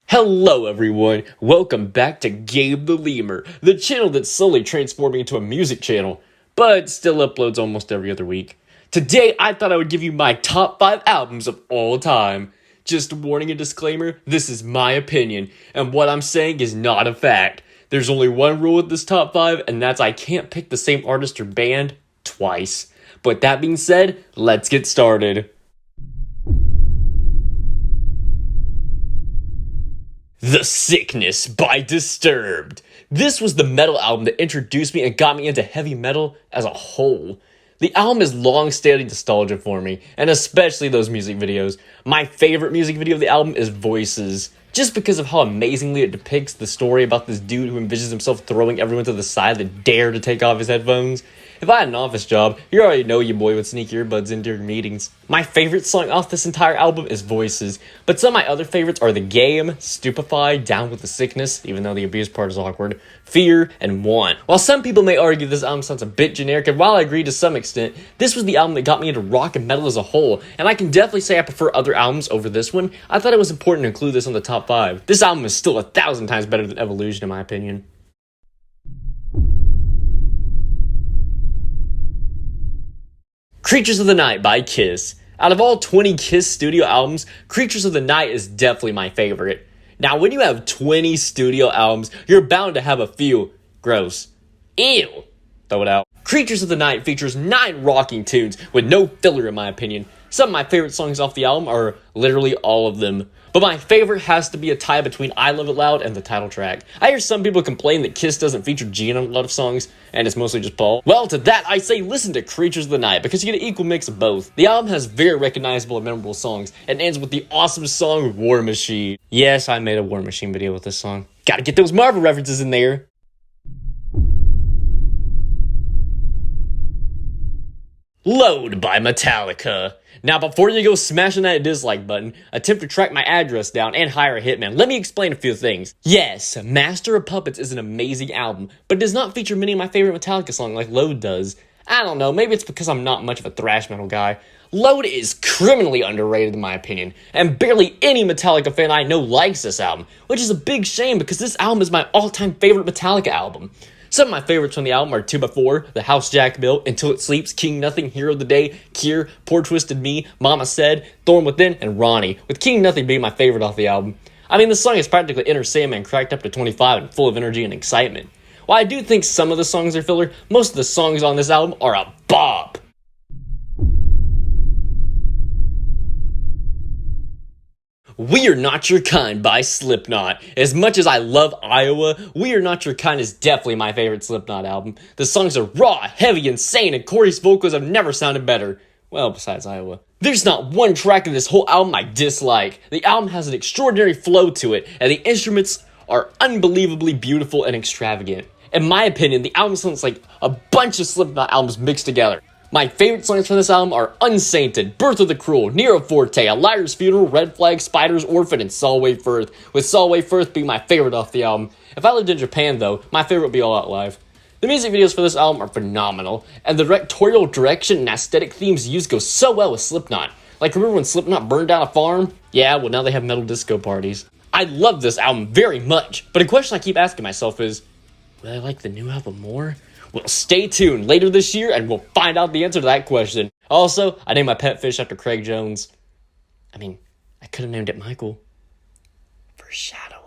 Hello everyone, welcome back to GabeTheLemur, the channel that's slowly transforming into a music channel, but still uploads almost every other week. Today I thought I would give you my top 5 albums of all time. Just warning and disclaimer, this is my opinion, and what I'm saying is not a fact. There's only one rule with this top 5, and that's I can't pick the same artist or band twice. But that being said, let's get started. The Sickness by Disturbed. This was the metal album that introduced me and got me into heavy metal as a whole. The album is long-standing nostalgia for me, and especially those music videos. My favorite music video of the album is Voices, just because of how amazingly it depicts the story about this dude who envisions himself throwing everyone to the side that dare to take off his headphones. If I had an office job, you already know your boy would sneak earbuds in during meetings. My favorite song off this entire album is Voices, but some of my other favorites are The Game, Stupefy, Down with the Sickness, even though the abuse part is awkward, Fear, and Want. While some people may argue this album sounds a bit generic, and while I agree to some extent, this was the album that got me into rock and metal as a whole, and I can definitely say I prefer other albums over this one. I thought it was important to include this on the top 5. This album is still 1,000 times better than Evolution in my opinion. Creatures of the Night by Kiss. Out of all 20 Kiss studio albums, Creatures of the Night is definitely my favorite. Now, when you have 20 studio albums, you're bound to have a few gross. Ew. Throw it out. Creatures of the Night features 9 rocking tunes with no filler in my opinion. Some of my favorite songs off the album are literally all of them. But my favorite has to be a tie between I Love It Loud and the title track. I hear some people complain that Kiss doesn't feature Gene on a lot of songs, and it's mostly just Paul. Well, to that I say listen to Creatures of the Night, because you get an equal mix of both. The album has very recognizable and memorable songs, and ends with the awesome song War Machine. Yes, I made a War Machine video with this song. Gotta get those Marvel references in there. Load by Metallica. Now, before you go smashing that dislike button, attempt to track my address down and hire a hitman, let me explain a few things. Yes, Master of Puppets is an amazing album, but it does not feature many of my favorite Metallica songs like Load does. I don't know, maybe it's because I'm not much of a thrash metal guy. Load is criminally underrated in my opinion, and barely any Metallica fan I know likes this album, which is a big shame because this album is my all-time favorite Metallica album. Some of my favorites from the album are 2x4, The House Jack Built, Until It Sleeps, King Nothing, Hero of the Day, Cure, Poor Twisted Me, Mama Said, Thorn Within, and Ronnie, with King Nothing being my favorite off the album. I mean, the song is practically Inner Sandman cracked up to 25 and full of energy and excitement. While I do think some of the songs are filler, most of the songs on this album are a bop. We Are Not Your Kind by Slipknot. As much as I love Iowa, We Are Not Your Kind is definitely my favorite Slipknot album. The songs are raw, heavy, insane, and Corey's vocals have never sounded better. Well, besides Iowa. There's not one track in this whole album I dislike. The album has an extraordinary flow to it, and the instruments are unbelievably beautiful and extravagant. In my opinion, the album sounds like a bunch of Slipknot albums mixed together. My favorite songs from this album are Unsainted, Birth of the Cruel, Nero Forte, A Liar's Funeral, Red Flag, Spider's Orphan, and Solway Firth, with Solway Firth being my favorite off the album. If I lived in Japan though, my favorite would be All Out Live. The music videos for this album are phenomenal, and the directorial direction and aesthetic themes used go so well with Slipknot. Like, remember when Slipknot burned down a farm? Yeah, well now they have metal disco parties. I love this album very much, but a question I keep asking myself is, will I like the new album more? Well, stay tuned later this year and we'll find out the answer to that question. Also, I named my pet fish after Craig Jones. I mean, I could have named it Michael. Foreshadowing.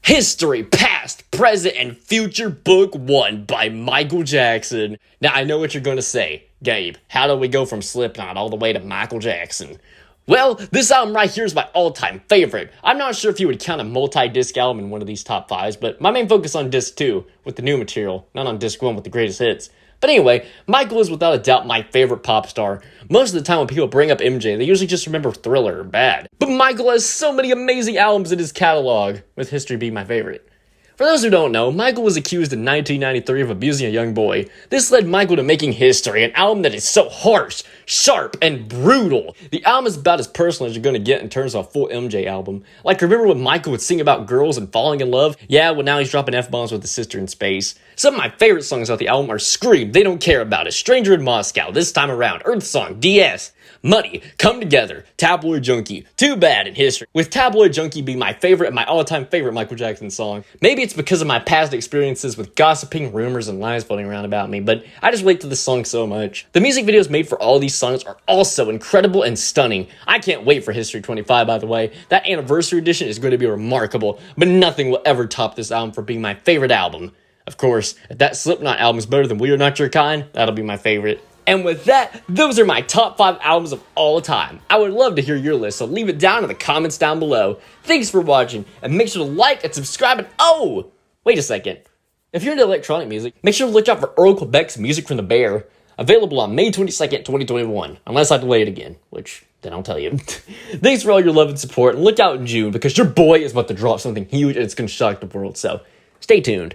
History, Past, Present, and Future Book 1 by Michael Jackson. Now, I know what you're going to say. Gabe, how do we go from Slipknot all the way to Michael Jackson? Well, this album right here is my all-time favorite. I'm not sure if you would count a multi-disc album in one of these top 5s, but my main focus on disc 2 with the new material, not on disc 1 with the greatest hits. But anyway, Michael is without a doubt my favorite pop star. Most of the time when people bring up MJ, they usually just remember Thriller or Bad. But Michael has so many amazing albums in his catalog, with History being my favorite. For those who don't know, Michael was accused in 1993 of abusing a young boy. This led Michael to making History, an album that is so harsh, sharp, and brutal. The album is about as personal as you're gonna get in terms of a full MJ album. Like, remember when Michael would sing about girls and falling in love? Yeah, well now he's dropping F-bombs with his sister in space. Some of my favorite songs off the album are Scream, They Don't Care About Us, Stranger in Moscow, This Time Around, Earth Song, DS, Muddy, Come Together, Tabloid Junkie, Too Bad in History, with Tabloid Junkie being my favorite and my all-time favorite Michael Jackson song. Maybe it's because of my past experiences with gossiping, rumors, and lies floating around about me, but I just relate to this song so much. The music videos made for all these songs are also incredible and stunning. I can't wait for History 25, by the way. That anniversary edition is going to be remarkable, but nothing will ever top this album for being my favorite album. Of course, if that Slipknot album is better than We Are Not Your Kind, that'll be my favorite. And with that, those are my top 5 albums of all time. I would love to hear your list, so leave it down in the comments down below. Thanks for watching, and make sure to like and subscribe, and oh, wait a second. If you're into electronic music, make sure to look out for Earl Quebec's Music from the Bear, available on May 22nd, 2021, unless I delay it again, which then I'll tell you. Thanks for all your love and support, and look out in June, because your boy is about to drop something huge and it's going to shock the world, so stay tuned.